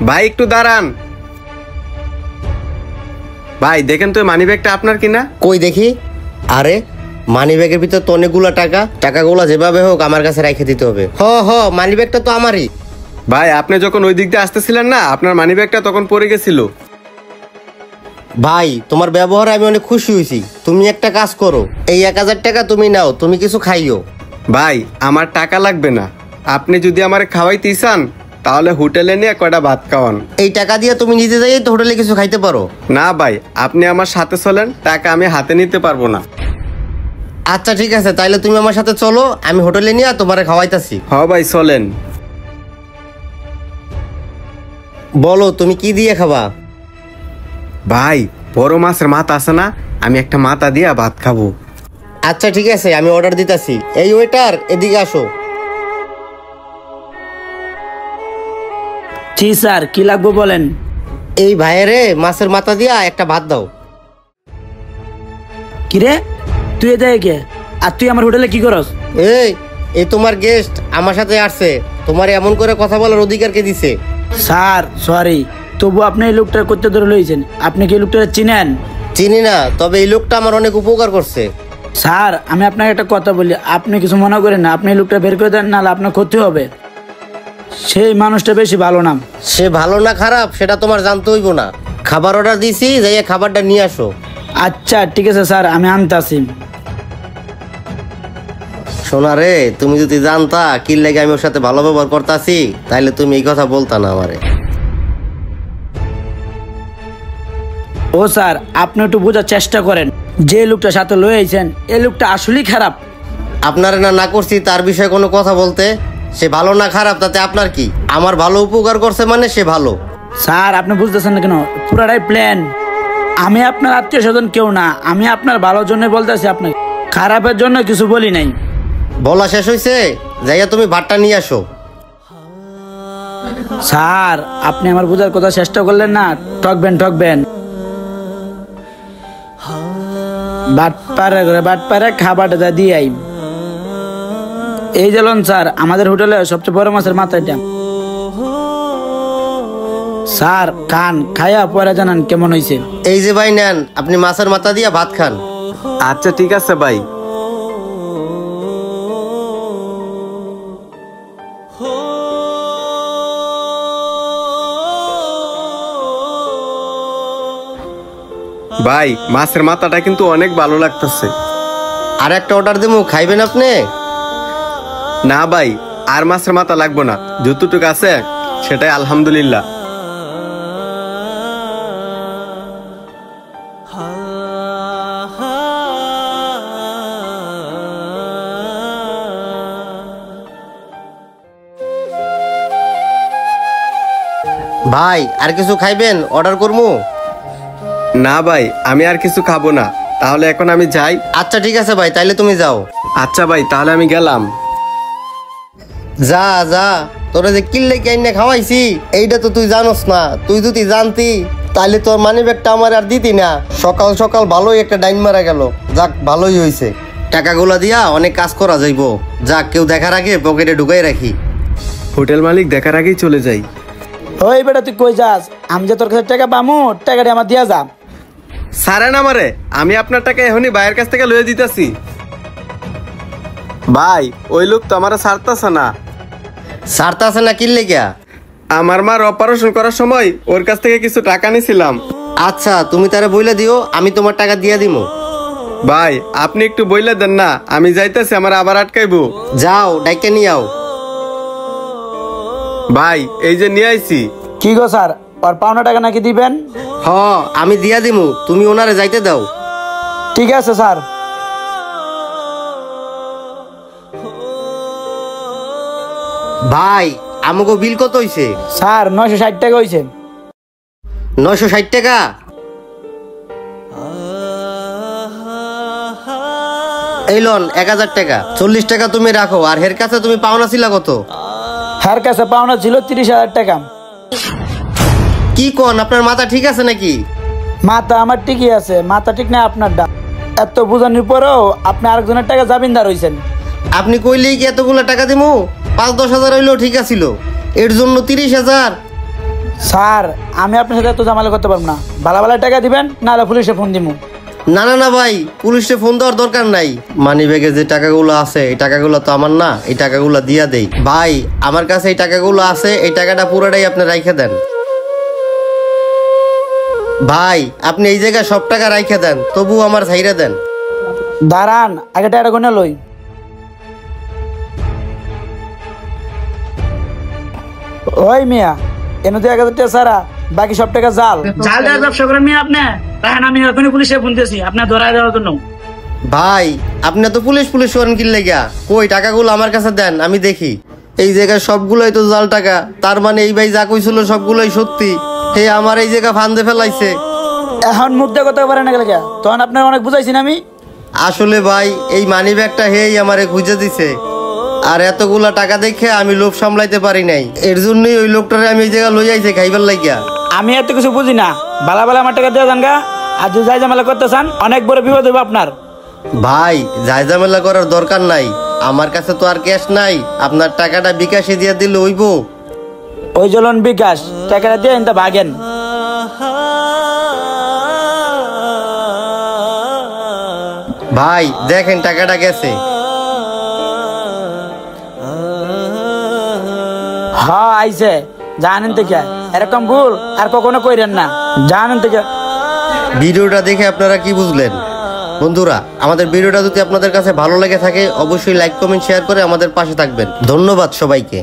ভাই একটু দাঁড়ান। ভাই দেখেন তো মানি ব্যাগটা আপনার কিনা। কই দেখি। আরে মানি ব্যাগের ভিতর তো অনেকগুলা টাকাগুলা যেভাবে হোক আমার কাছে রেখে দিতে হবে। হ মানি ব্যাগটা তো আমারই। ভাই আপনি যখন ওই দিক দিয়ে আসতেছিলেন না, আপনার মানি ব্যাগটা তখন পড়ে গেছিল। ভাই তোমার ব্যবহারে আমি অনেক খুশি হয়েছি। তুমি একটা কাজ করো, এই 1000 টাকা তুমি নাও, তুমি কিছু খাইও। ভাই আমার টাকা লাগবে না, আপনি যদি আমার খাওয়াইতে চান তাহলে হোটেলে নিয়ে কয়টা ভাত খাওয়ান। এই টাকা দিয়ে তুমি নিজে যাই তো হোটেলে কিছু খাইতে পারো। না ভাই, আপনি আমার সাথে চলেন, টাকা আমি হাতে নিতে পারবো না। আচ্ছা ঠিক আছে, তাইলে তুমি আমার সাথে চলো, আমি হোটেলে নিয়ে তোমারে খাওয়াইতাছি। হ ভাই চলেন। বলো তুমি কি দিয়ে খাবা? ভাই বড় মাছের মাথা আছে না, আমি একটা মাথা দিয়া ভাত খাবো। আচ্ছা ঠিক আছে, আমি অর্ডার দিতেছি। এই ওয়েটার এদিকে আসো। জি স্যার, কি লাগবে বলেন। এই ভাইয়েরে মাছের মাথা দিয়া একটা ভাত দাও। কিরে তুই এদিকে কে? আর তুই আমার হোটেলে কি করস? এই তোমার গেস্ট আমার সাথে আসছে, তোমার এমন করে কথা বলার অধিকার কে দিছে? স্যার সরি, তবু আপনি এই লোকটার করতে ধরে লইছেন। আপনি কি এই লোকটা চিনেন? চিনি না, তবে এই লোকটা আমার অনেক উপকার করছে। স্যার আমি আপনাকে একটা কথা বলি, আপনি কিছু মনে করেন না, আপনি এই লোকটা বের করে দেন, নাহলে আপনার ক্ষতি হবে। সেই মানুষটা বেশি ভালো না। সে ভালো না খারাপ সেটা তোমার জানতে হইব না। খাবার অর্ডার দিছি, যাইয়া খাবারটা নিয়ে আসো। আচ্ছা ঠিক আছে স্যার, আমি আনতাছি। শোনা রে, তুমি যদি জানতা কি লাগে আমি ওর সাথে ভালো ব্যবহার করতাছি, তাইলে তুমি এই কথা বলতা না আমারে। ও স্যার, আপনি একটু বোঝার চেষ্টা করেন, যে লোকটা সাথে লয়ে আইছেন এই লোকটা আসলেই খারাপ। আপনারে না করছি তার বিষয়ে কোনো কথা বলতে। সে ভালো না খারাপ তাতে আপনার কি? আমার ভালো উপকার করছে মানে সে ভালো। স্যার আপনি বুঝতেছেন না কেন? পুরাটাই প্ল্যান। আমি আপনার আত্মীয় স্বজন কেউ না, আমি আপনার ভালোর জন্য বলতেছি, আপনাকে খারাপের জন্য কিছু বলি নাই। বলা শেষ হয়েছে, যাইয়া তুমি ভাতটা নিয়ে আসো। স্যার আপনি আমার বোঝার কথা চেষ্টা করলেন না, ঠকবেন। বাটপারে খাবারটা দিয়ে আই। এই যে লন স্যার, আমাদের হোটেলে সবচেয়ে বড় মাছের মাথাটা। স্যার খান, খায়া পরে জানান কেমন হয়েছে। এই যে ভাই নেন, আপনি মাছের মাথা দিয়া ভাত খান। আচ্ছা ঠিক আছে ভাই। ভাই মাছের মাথাটা কিন্তু অনেক ভালো লাগতেছে। আর একটা অর্ডার দেবো, খাইবেন আপনি? না ভাই, আর মাছের মাথা লাগবো না, যতটুকু আছে সেটাই আলহামদুলিল্লাহ। ভাই আর কিছু খাইবেন? অর্ডার করবো? না ভাই, আমি আর কিছু খাবো না, তাহলে এখন আমি যাই। আচ্ছা ঠিক আছে ভাই, তাইলে তুমি যাও। আচ্ছা ভাই, তাহলে আমি গেলাম। যা তোরা যে কিল্লে কেনে খাওয়াইছি এইটা তো তুই জানোস না। তুই যদি জানতি তাহলে তোর মানি ব্যাগটা আমার আর দিতি না। সকাল সকাল ভালোই একটা ডাইন মারা গেল। যাক ভালোই হয়েছে, টাকাগুলা দিয়া অনেক কাজ করা যাইব। যাক, কেউ দেখার আগে পকেটে ঢুকাই রাখি। হোটেল মালিক দেখার আগেই চলে যাই। ওই বেটা তুই কই যাস? আমি যে তোর কাছে টাকা পামু, টাকাটা আমার দিয়া যা। সারেন আমারে, আমি আপনার টাকা এখনই ভাইয়ের কাছ থেকে লয়ে দিতেছি। ভাই ওই লোক তো আমার ছাড়তেছে না। সারতা আছে না কিল্লে গিয়া? আমার মার অপারেশন করার সময় ওর কাছ থেকে কিছু টাকা নিছিলাম। আচ্ছা তুমি তারা বইলে দিও, আমি তোমার টাকা দিয়া দিমু। ভাই আপনি একটু বইলে দেন না, আমি যাইতেছি, আমার আবার আটকাইবো। যাও ডাইকে নিয়ে আও। ভাই এই যে নিয়ে আইছি। কি গো স্যার, ওর পাওনা টাকা নাকি দিবেন? হ আমি দিয়া দিমু, তুমি ওনারে যাইতে দাও। ঠিক আছে স্যার। ভাই আমাকে বিল কত হইছে? স্যার 960 টাকা হয়েছে। 960 টাকা? এই লন 1000 টাকা। 40 টাকা তুমি রাখো। আর হের কাছে তুমি পাওনা ছিল কত? হের কাছে পাওনা ছিল 30,000 টাকা। কি কোন, আপনার মাথা ঠিক আছে নাকি? মাথা আমার ঠিকই আছে, মাথা ঠিক না আপনারটা। এত বুঝানোর পরেও আপনি আরেকজনের টাকা জামিনদার হইছেন। আপনি কইলেই কি এতগুলো টাকা দিমু? 5-10 হাজার হইলেও ঠিক আছিল, এর জন্য 30,000? স্যার আমি আপনার সাথে এত ঝামেলা করতে পারবো না, ভালো ভালো টাকা দিবেন, নাহলে পুলিশে ফোন দিব। না না না ভাই, পুলিশে ফোন দেওয়ার দরকার নাই। মানি ব্যাগে যে টাকাগুলো আছে এই টাকাগুলো তো আমার না, এই টাকাগুলো দিয়া দেই। ভাই আমার কাছে এই টাকাগুলো আছে, এই টাকাটা পুরোটাই আপনি রাইখে দেন। ভাই আপনি এই জায়গায় সব টাকা রাইখে দেন, তবু আমার ছাইরা দেন। দাঁড়ান আগে টাকা গুনে লই। ওই মিয়া এনে তো 1000 টাকা সারা, বাকি সব টাকা জাল জাল দেওয়ার ব্যবসা করেন মিয়া আপনি। তাই আমি এখনই পুলিশে ফোন দিয়েছি আপনার ধরায় দেওয়ার জন্য। ভাই আপনি তো পুলিশ পুলিশ করেন কি লেগা? কই টাকাগুলো আমার কাছে দেন, আমি দেখি। এই জায়গায় সবগুলোই তো জাল টাকা, তার মানে এই ভাই যা কইছিল সবগুলোই সত্যি। হে আমার এই জায়গা ফান্দে ফেলাইছে। এখন মুখ দিয়ে কথা পারে না গেলে তখন আপনার অনেক বুঝাইছি না আমি। আসলে ভাই এই মানি ব্যাগটা হেই আমারে খুঁজে দিছে, আর এতগুলা টাকা দেখে আমি লোভ সামলাইতে পারি নাই। এর জন্যই ওই লোকটারে আমি এই জায়গা লই আইছে খাইবার লাগিয়া। আমি এত কিছু বুঝি না, বালা বালা আমার টাকা দিয়ে যান গা। আর যদি যাই ঝামেলা করতে চান অনেক বড় বিপদ হবে আপনার। ভাই ঝামেলা করার দরকার নাই, আমার কাছে তো আর ক্যাশ নাই। আপনার টাকাটা বিকাশে দিয়ে দিলে হইব। ওই চলুন বিকাশ, টাকাটা দিয়ে এনটা ভাগেন। ভাই দেখেন টাকাটা গেছে। হ্যাঁ আইছে, জানেন থেকে এরকম ভুল আর কখনো কইরেন না, জানেন থেকে। ভিডিওটা দেখে আপনারা কি বুঝলেন? বন্ধুরা আমাদের ভিডিওটা যদি আপনাদের কাছে ভালো লেগে থাকে অবশ্যই লাইক কমেন্ট শেয়ার করে আমাদের পাশে থাকবেন। ধন্যবাদ সবাইকে।